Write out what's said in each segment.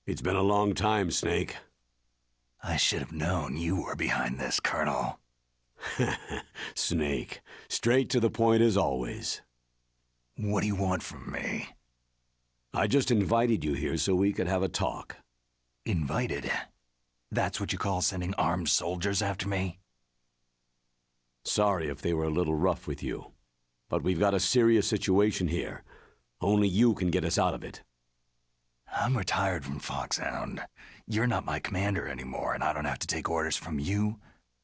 It's been a long time, Snake. I should have known you were behind this, Colonel. Snake, straight to the point as always. What do you want from me? I just invited you here so we could have a talk. Invited? That's what you call sending armed soldiers after me? Sorry if they were a little rough with you, but we've got a serious situation here. Only you can get us out of it. I'm retired from Foxhound. You're not my commander anymore, and I don't have to take orders from you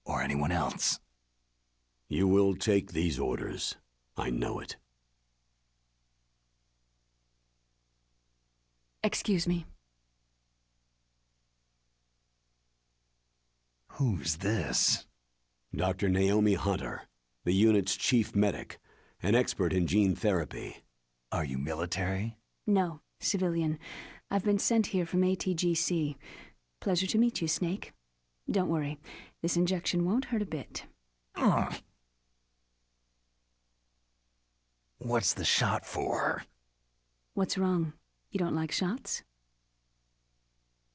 or anyone else. You will take these orders. I know it. Excuse me. Who's this? Dr. Naomi Hunter, the unit's chief medic, an expert in gene therapy. Are you military? No, civilian. I've been sent here from ATGC. Pleasure to meet you, Snake. Don't worry, this injection won't hurt a bit. What's the shot for? What's wrong? You don't like shots?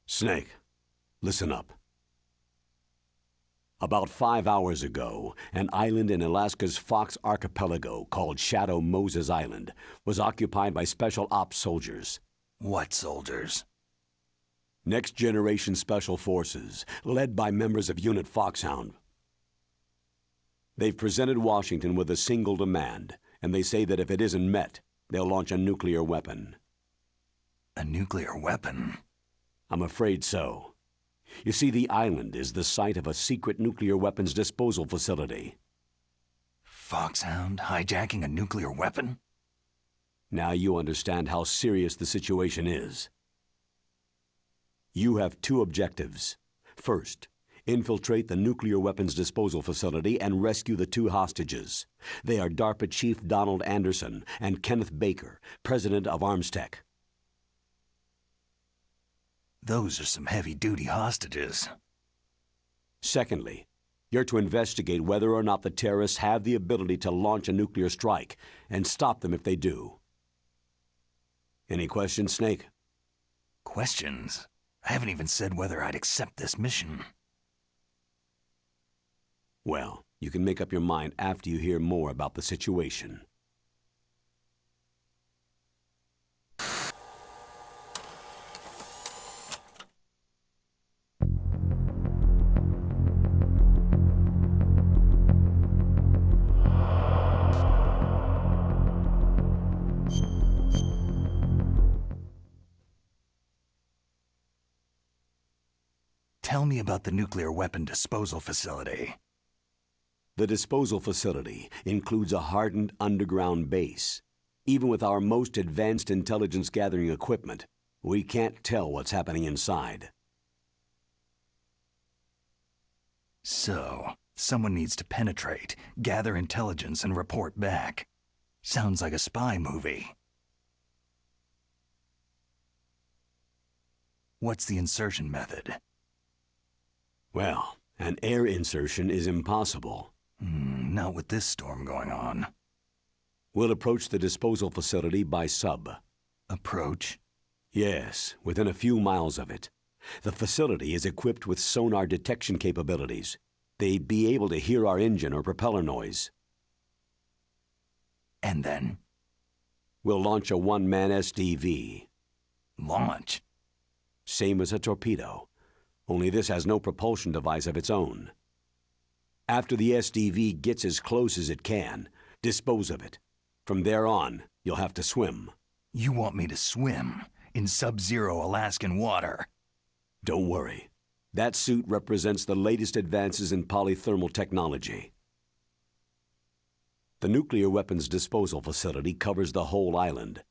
Snake, listen up. About 5 hours ago, an island in Alaska's Fox Archipelago called Shadow Moses Island was occupied by Special Ops soldiers. What soldiers? Next Generation Special Forces, led by members of Unit Foxhound. They've presented Washington with a single demand, and they say that if it isn't met, they'll launch a nuclear weapon. A nuclear weapon? I'm afraid so. You see, the island is the site of a secret nuclear weapons disposal facility. Foxhound hijacking a nuclear weapon? Now you understand how serious the situation is. You have two objectives. First, infiltrate the nuclear weapons disposal facility and rescue the two hostages. They are DARPA Chief Donald Anderson and Kenneth Baker, President of Armstech. Those are some heavy-duty hostages. Secondly, you're to investigate whether or not the terrorists have the ability to launch a nuclear strike and stop them if they do. Any questions, Snake? Questions? I haven't even said whether I'd accept this mission. Well, you can make up your mind after you hear more about the situation. Tell me about the nuclear weapon disposal facility. The disposal facility includes a hardened underground base. Even with our most advanced intelligence gathering equipment, we can't tell what's happening inside. So, someone needs to penetrate, gather intelligence, and report back. Sounds like a spy movie. What's the insertion method? Well, an air insertion is impossible. Not with this storm going on. We'll approach the disposal facility by sub. Approach? Yes, within a few miles of it. The facility is equipped with sonar detection capabilities. They'd be able to hear our engine or propeller noise. And then? We'll launch a one-man SDV. Launch? Same as a torpedo. Only this has no propulsion device of its own. After the SDV gets as close as it can, dispose of it. From there on, you'll have to swim. You want me to swim in sub-zero Alaskan water? Don't worry. That suit represents the latest advances in polythermal technology. The nuclear weapons disposal facility covers the whole island.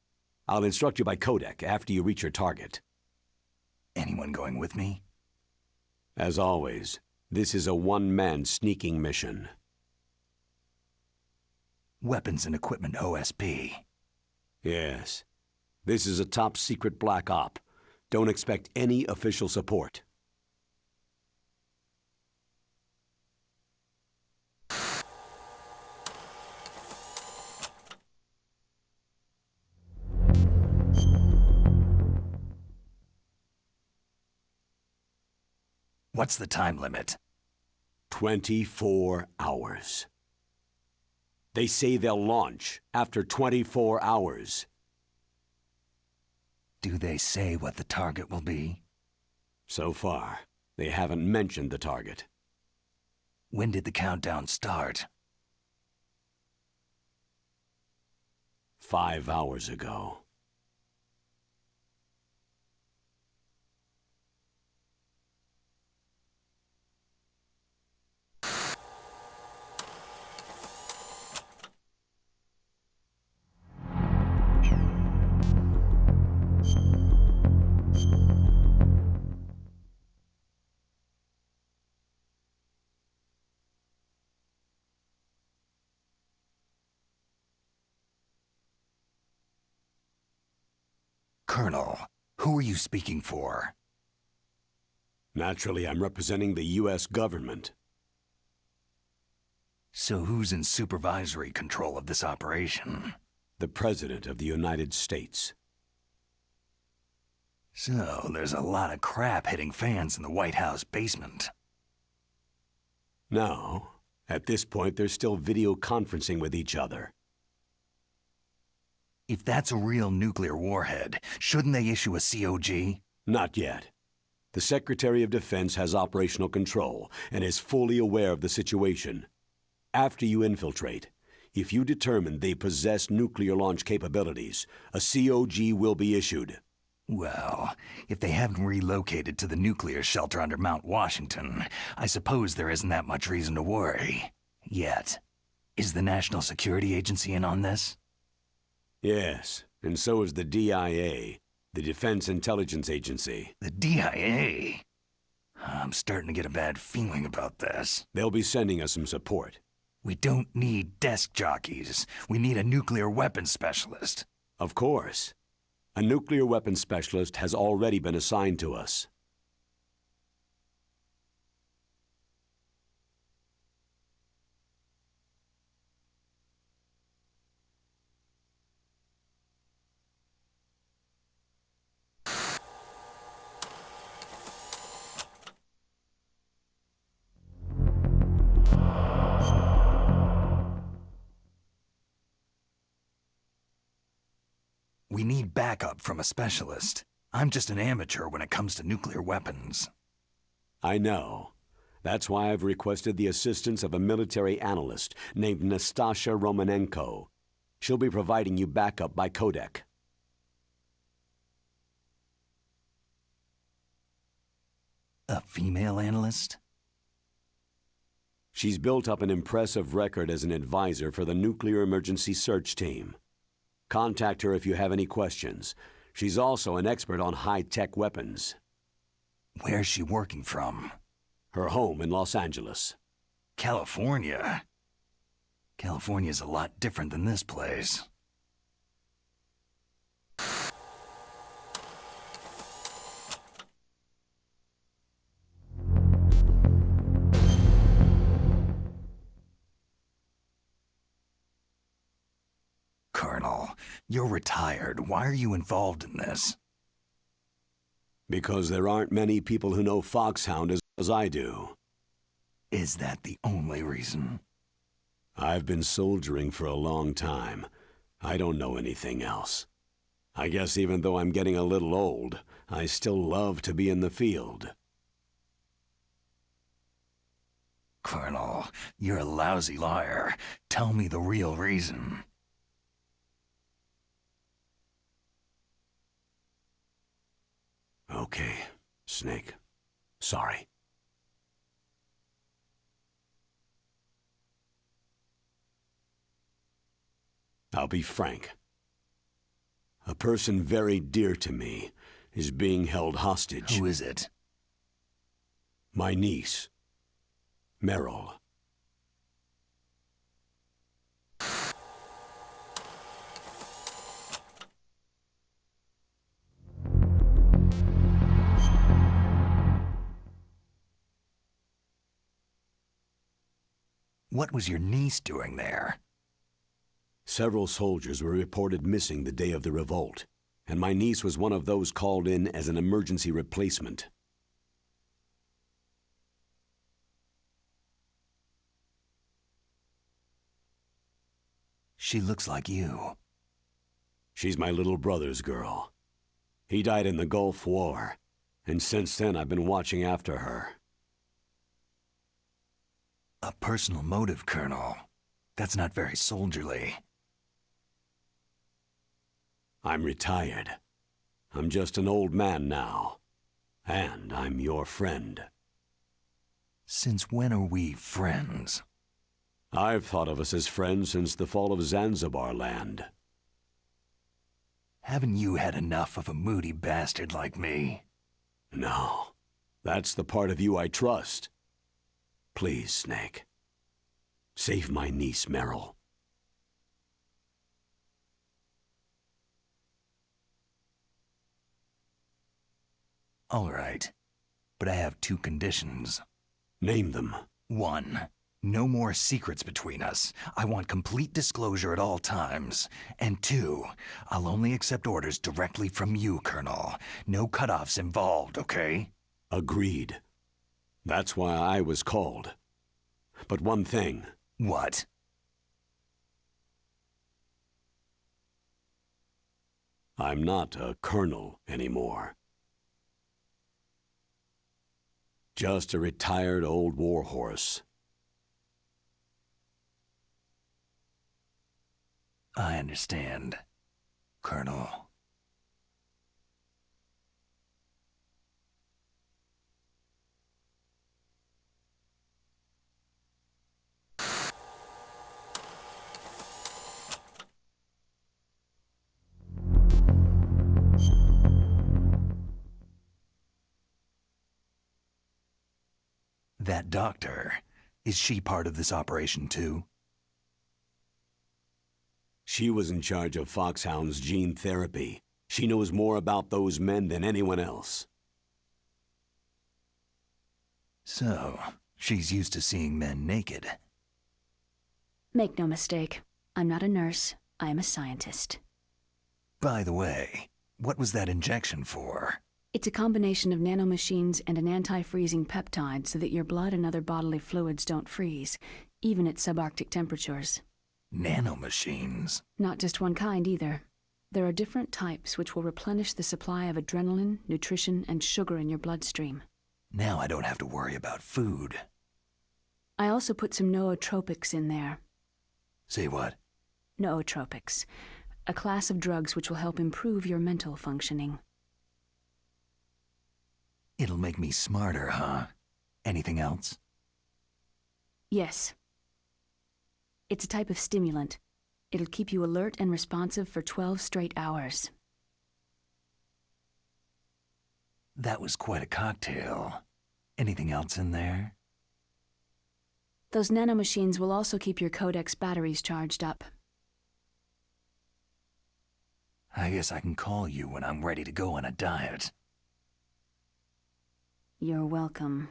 I'll instruct you by codec after you reach your target. Anyone going with me? As always, this is a one-man sneaking mission. Weapons and equipment OSP. Yes. This is a top-secret black op. Don't expect any official support. What's the time limit? 24 hours. They say they'll launch after 24 hours. Do they say what the target will be? So far, they haven't mentioned the target. When did the countdown start? 5 hours ago. Colonel, who are you speaking for? Naturally, I'm representing the U.S. government. So who's in supervisory control of this operation? The President of the United States. So there's a lot of crap hitting fans in the White House basement. No. At this point, they're still video conferencing with each other. If that's a real nuclear warhead, shouldn't they issue a COG? Not yet. The Secretary of Defense has operational control and is fully aware of the situation. After you infiltrate, if you determine they possess nuclear launch capabilities, a COG will be issued. Well, if they haven't relocated to the nuclear shelter under Mount Washington, I suppose there isn't that much reason to worry. Yet. Is the National Security Agency in on this? Yes, and so is the DIA, the Defense Intelligence Agency. The DIA? I'm starting to get a bad feeling about this. They'll be sending us some support. We don't need desk jockeys. We need a nuclear weapons specialist. Of course. A nuclear weapons specialist has already been assigned to us. We need backup from a specialist. I'm just an amateur when it comes to nuclear weapons. I know. That's why I've requested the assistance of a military analyst named Nastasha Romanenko. She'll be providing you backup by codec. A female analyst? She's built up an impressive record as an advisor for the Nuclear Emergency Search Team. Contact her if you have any questions. She's also an expert on high-tech weapons. Where's she working from? Her home in Los Angeles. California? California's a lot different than this place. Colonel, you're retired. Why are you involved in this? Because there aren't many people who know Foxhound as I do. Is that the only reason? I've been soldiering for a long time. I don't know anything else. I guess even though I'm getting a little old, I still love to be in the field. Colonel, you're a lousy liar. Tell me the real reason. Okay, Snake. Sorry. I'll be frank. A person very dear to me is being held hostage. Who is it? My niece, Meryl. What was your niece doing there? Several soldiers were reported missing the day of the revolt, and my niece was one of those called in as an emergency replacement. She looks like you. She's my little brother's girl. He died in the Gulf War, and since then I've been watching after her. A personal motive, Colonel. That's not very soldierly. I'm retired. I'm just an old man now. And I'm your friend. Since when are we friends? I've thought of us as friends since the fall of Zanzibar land. Haven't you had enough of a moody bastard like me? No. That's the part of you I trust. Please, Snake. Save my niece, Meryl. All right. But I have 2 conditions. Name them. 1. No more secrets between us. I want complete disclosure at all times. And 2, I'll only accept orders directly from you, Colonel. No cutoffs involved, okay? Agreed. That's why I was called. But one thing. What? I'm not a colonel anymore. Just a retired old warhorse. I understand, Colonel. That doctor, is she part of this operation too? She was in charge of Foxhound's gene therapy. She knows more about those men than anyone else. So, she's used to seeing men naked. Make no mistake, I'm not a nurse, I am a scientist. By the way, what was that injection for? It's a combination of nanomachines and an anti-freezing peptide so that your blood and other bodily fluids don't freeze, even at subarctic temperatures. Nanomachines? Not just one kind either. There are different types which will replenish the supply of adrenaline, nutrition, and sugar in your bloodstream. Now I don't have to worry about food. I also put some nootropics in there. Say what? Nootropics, a class of drugs which will help improve your mental functioning. It'll make me smarter, huh? Anything else? Yes. It's a type of stimulant. It'll keep you alert and responsive for 12 straight hours. That was quite a cocktail. Anything else in there? Those nanomachines will also keep your Codex batteries charged up. I guess I can call you when I'm ready to go on a diet. You're welcome.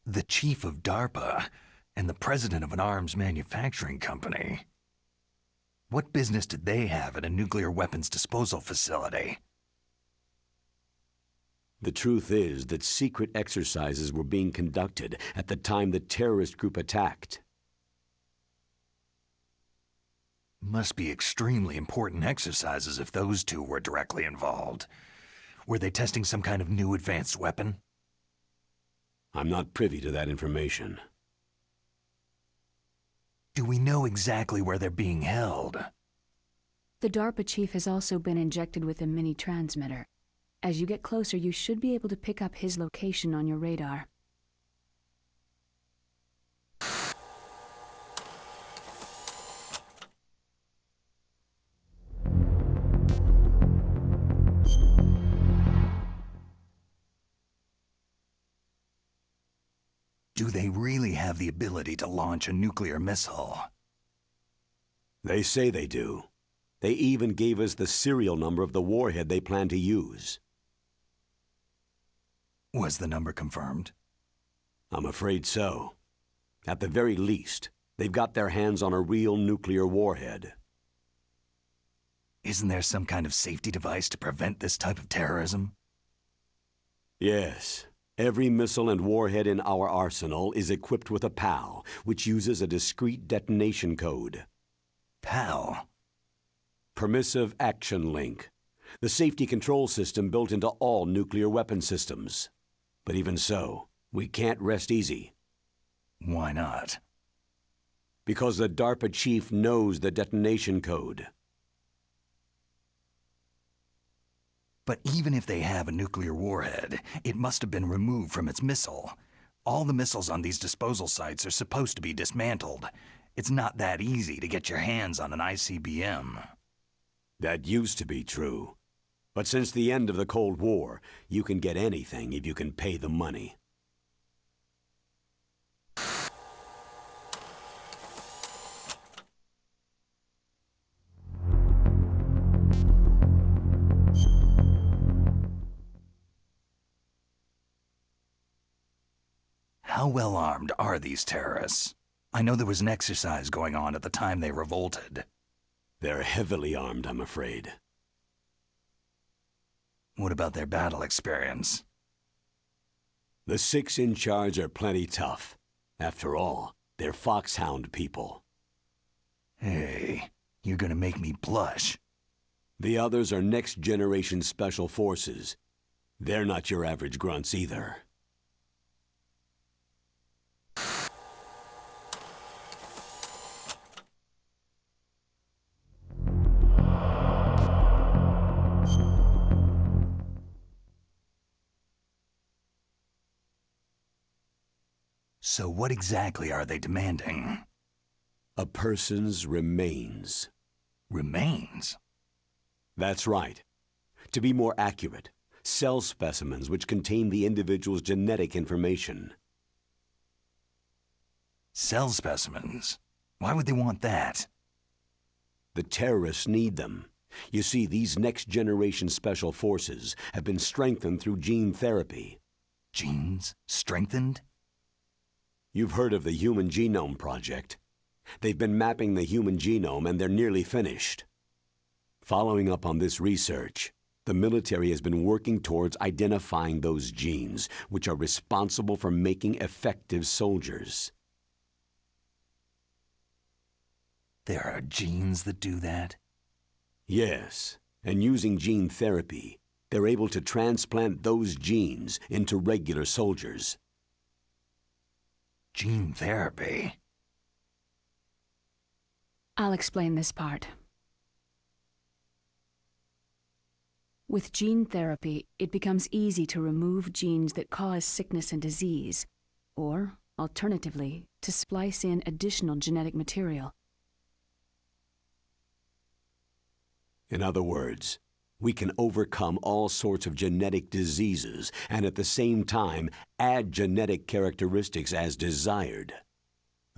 The chief of DARPA and the president of an arms manufacturing company. What business did they have at a nuclear weapons disposal facility? The truth is that secret exercises were being conducted at the time the terrorist group attacked. Must be extremely important exercises if those two were directly involved. Were they testing some kind of new advanced weapon? I'm not privy to that information. Do we know exactly where they're being held? The DARPA chief has also been injected with a mini-transmitter. As you get closer, you should be able to pick up his location on your radar. Do they really have the ability to launch a nuclear missile? They say they do. They even gave us the serial number of the warhead they plan to use. Was the number confirmed? I'm afraid so. At the very least, they've got their hands on a real nuclear warhead. Isn't there some kind of safety device to prevent this type of terrorism? Yes. Every missile and warhead in our arsenal is equipped with a PAL, which uses a discrete detonation code. PAL? Permissive Action Link. The safety control system built into all nuclear weapon systems. But even so, we can't rest easy. Why not? Because the DARPA chief knows the detonation code. But even if they have a nuclear warhead, it must have been removed from its missile. All the missiles on these disposal sites are supposed to be dismantled. It's not that easy to get your hands on an ICBM. That used to be true. But since the end of the Cold War, you can get anything if you can pay the money. How well armed are these terrorists? I know there was an exercise going on at the time they revolted. They're heavily armed, I'm afraid. What about their battle experience? The 6 in charge are plenty tough. After all, they're foxhound people. Hey, you're gonna make me blush. The others are next-generation special forces. They're not your average grunts either. So what exactly are they demanding? A person's remains. Remains? That's right. To be more accurate, cell specimens which contain the individual's genetic information. Cell specimens? Why would they want that? The terrorists need them. You see, these next-generation special forces have been strengthened through gene therapy. Genes? Strengthened? You've heard of the Human Genome Project. They've been mapping the human genome and they're nearly finished. Following up on this research, the military has been working towards identifying those genes which are responsible for making effective soldiers. There are genes that do that? Yes, and using gene therapy, they're able to transplant those genes into regular soldiers. Gene therapy? I'll explain this part. With gene therapy, it becomes easy to remove genes that cause sickness and disease, or, alternatively, to splice in additional genetic material. In other words, we can overcome all sorts of genetic diseases and at the same time add genetic characteristics as desired.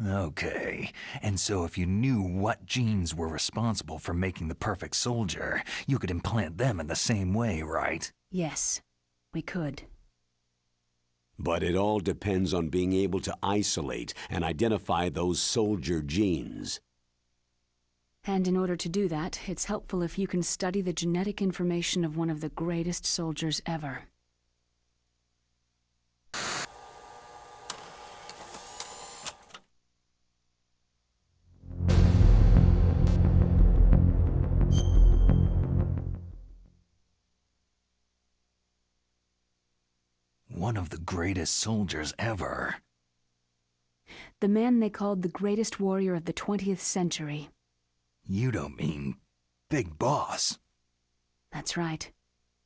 Okay, and so if you knew what genes were responsible for making the perfect soldier, you could implant them in the same way, right? Yes, we could. But it all depends on being able to isolate and identify those soldier genes. And in order to do that, it's helpful if you can study the genetic information of one of the greatest soldiers ever. One of the greatest soldiers ever. The man they called the greatest warrior of the 20th century. You don't mean Big Boss? That's right.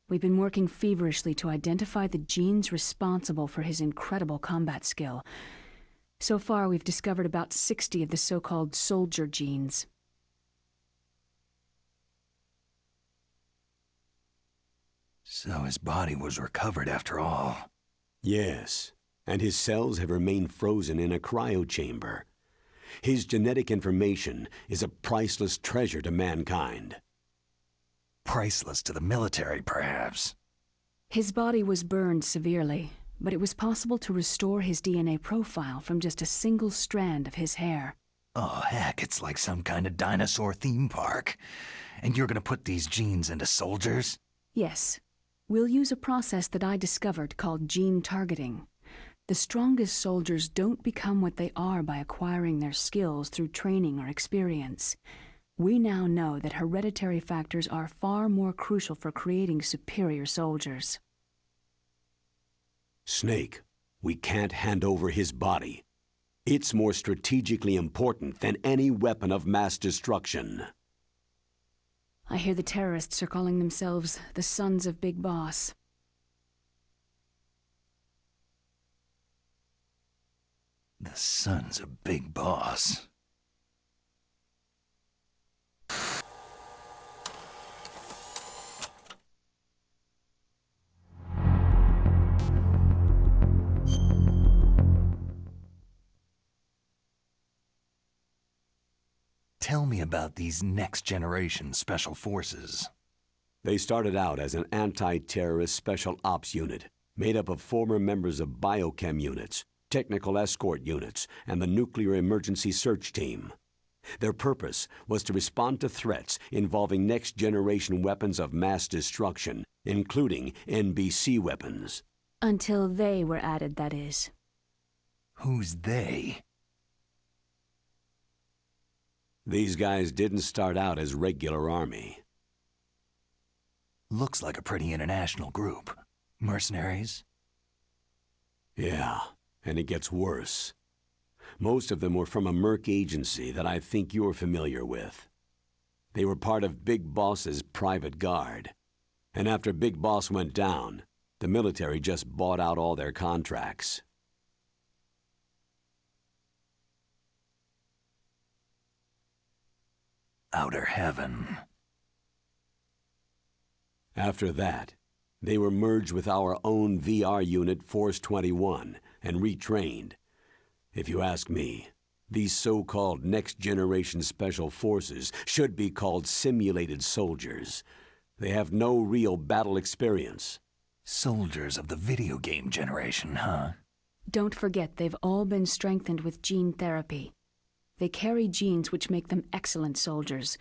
We've been working feverishly to identify the genes responsible for his incredible combat skill. So far, we've discovered about 60 of the so-called soldier genes. So his body was recovered after all. Yes, and his cells have remained frozen in a cryochamber. His genetic information is a priceless treasure to mankind. Priceless to the military, perhaps. His body was burned severely, but it was possible to restore his DNA profile from just a single strand of his hair. Oh, heck, it's like some kind of dinosaur theme park. And you're gonna put these genes into soldiers? Yes. We'll use a process that I discovered called gene targeting. The strongest soldiers don't become what they are by acquiring their skills through training or experience. We now know that hereditary factors are far more crucial for creating superior soldiers. Snake, we can't hand over his body. It's more strategically important than any weapon of mass destruction. I hear the terrorists are calling themselves the Sons of Big Boss. The Sons of Big Boss. Tell me about these next-generation special forces. They started out as an anti-terrorist special ops unit, made up of former members of biochem units, technical escort units, and the nuclear emergency search team. Their purpose was to respond to threats involving next-generation weapons of mass destruction, including NBC weapons. Until they were added, that is. Who's they? These guys didn't start out as regular army. Looks like a pretty international group. Mercenaries? Yeah, and it gets worse. Most of them were from a merc agency that I think you're familiar with. They were part of Big Boss's private guard. And after Big Boss went down, the military just bought out all their contracts. Outer heaven. After that, they were merged with our own VR unit Force 21 and retrained. If you ask me, these so-called next-generation special forces should be called simulated soldiers. They have no real battle experience. Soldiers of the video game generation, huh? Don't forget they've all been strengthened with gene therapy. They carry genes which make them excellent soldiers.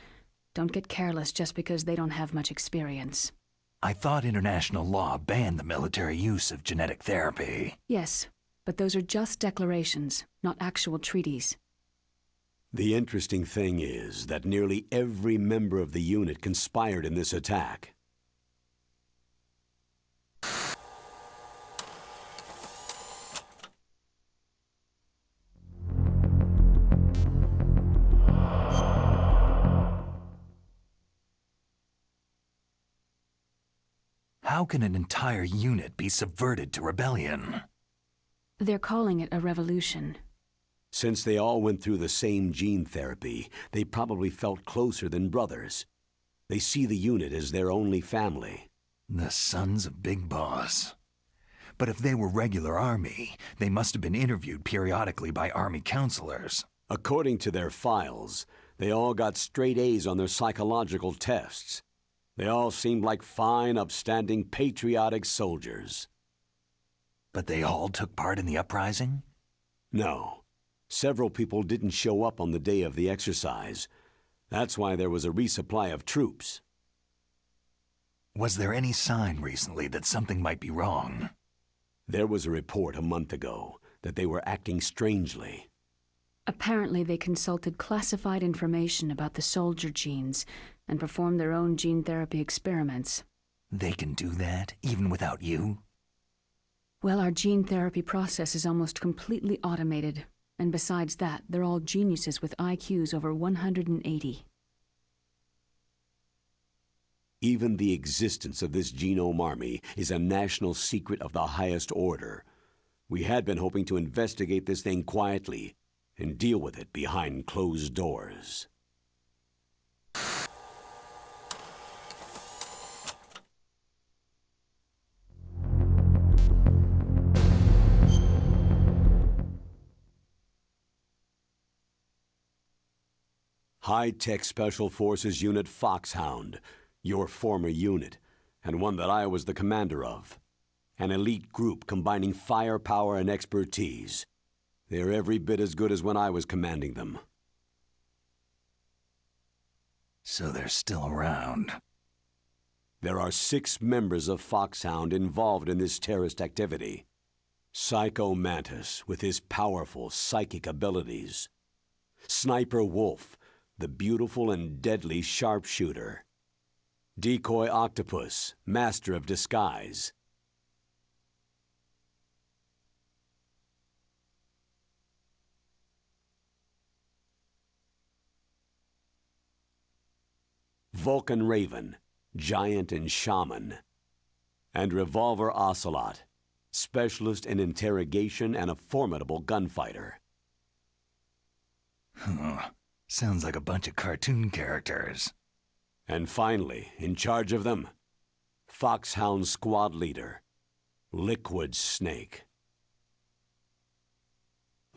Don't get careless just because they don't have much experience. I thought international law banned the military use of genetic therapy. Yes, but those are just declarations, not actual treaties. The interesting thing is that nearly every member of the unit conspired in this attack. How can an entire unit be subverted to rebellion? They're calling it a revolution. Since they all went through the same gene therapy, they probably felt closer than brothers. They see the unit as their only family. The Sons of Big Boss. But if they were regular army, they must have been interviewed periodically by army counselors. According to their files, they all got straight A's on their psychological tests. They all seemed like fine, upstanding, patriotic soldiers. But they all took part in the uprising? No. Several people didn't show up on the day of the exercise. That's why there was a resupply of troops. Was there any sign recently that something might be wrong? There was a report a month ago that they were acting strangely. Apparently they consulted classified information about the soldier genes and performed their own gene therapy experiments. They can do that, even without you? Well, our gene therapy process is almost completely automated. And besides that, they're all geniuses with IQs over 180. Even the existence of this genome army is a national secret of the highest order. We had been hoping to investigate this thing quietly and deal with it behind closed doors. High-Tech Special Forces Unit Foxhound, your former unit, and one that I was the commander of. An elite group combining firepower and expertise. They're every bit as good as when I was commanding them. So they're still around. There are 6 members of Foxhound involved in this terrorist activity. Psycho Mantis, with his powerful psychic abilities. Sniper Wolf, the beautiful and deadly sharpshooter. Decoy Octopus, master of disguise. Vulcan Raven, giant and shaman. And Revolver Ocelot, specialist in interrogation and a formidable gunfighter. Sounds like a bunch of cartoon characters. And finally, in charge of them, Foxhound Squad Leader, Liquid Snake.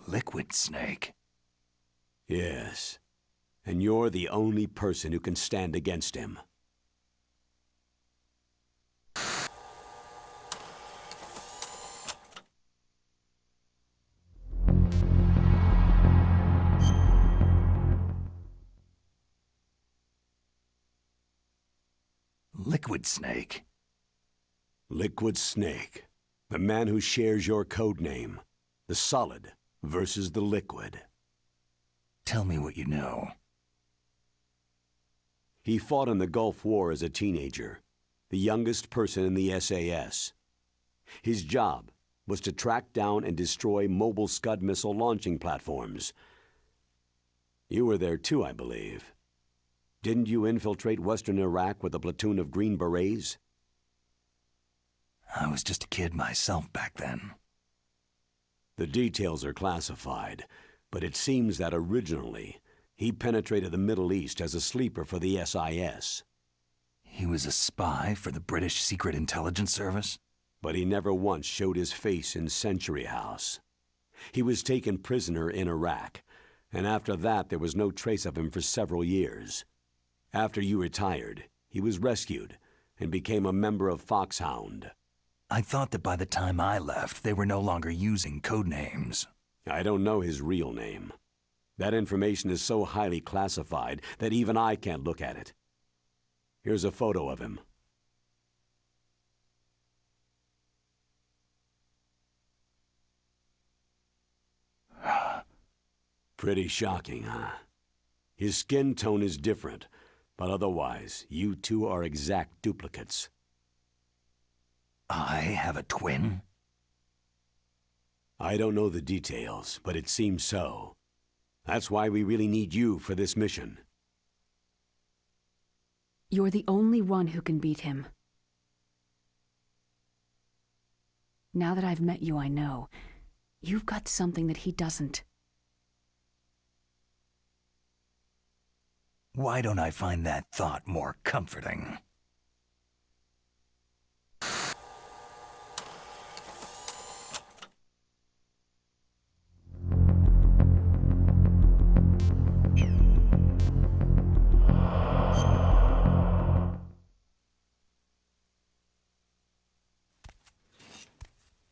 Liquid Snake? Yes, and you're the only person who can stand against him. Liquid Snake? Liquid Snake, the man who shares your code name. The solid versus the liquid. Tell me what you know. He fought in the Gulf War as a teenager, the youngest person in the SAS. His job was to track down and destroy mobile Scud missile launching platforms. You were there too, I believe. Didn't you infiltrate western Iraq with a platoon of Green Berets? I was just a kid myself back then. The details are classified, but it seems that originally, he penetrated the Middle East as a sleeper for the SIS. He was a spy for the British Secret Intelligence Service? But he never once showed his face in Century House. He was taken prisoner in Iraq, and after that there was no trace of him for several years. After you retired, he was rescued and became a member of Foxhound. I thought that by the time I left, they were no longer using code names. I don't know his real name. That information is so highly classified that even I can't look at it. Here's a photo of him. Pretty shocking, huh? His skin tone is different, but otherwise, you two are exact duplicates. I have a twin? I don't know the details, but it seems so. That's why we really need you for this mission. You're the only one who can beat him. Now that I've met you, I know. You've got something that he doesn't. Why don't I find that thought more comforting?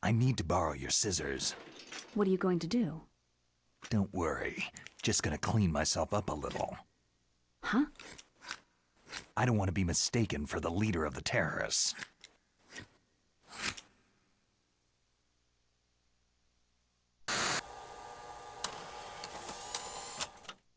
I need to borrow your scissors. What are you going to do? Don't worry. Just gonna clean myself up a little. Huh? I don't want to be mistaken for the leader of the terrorists.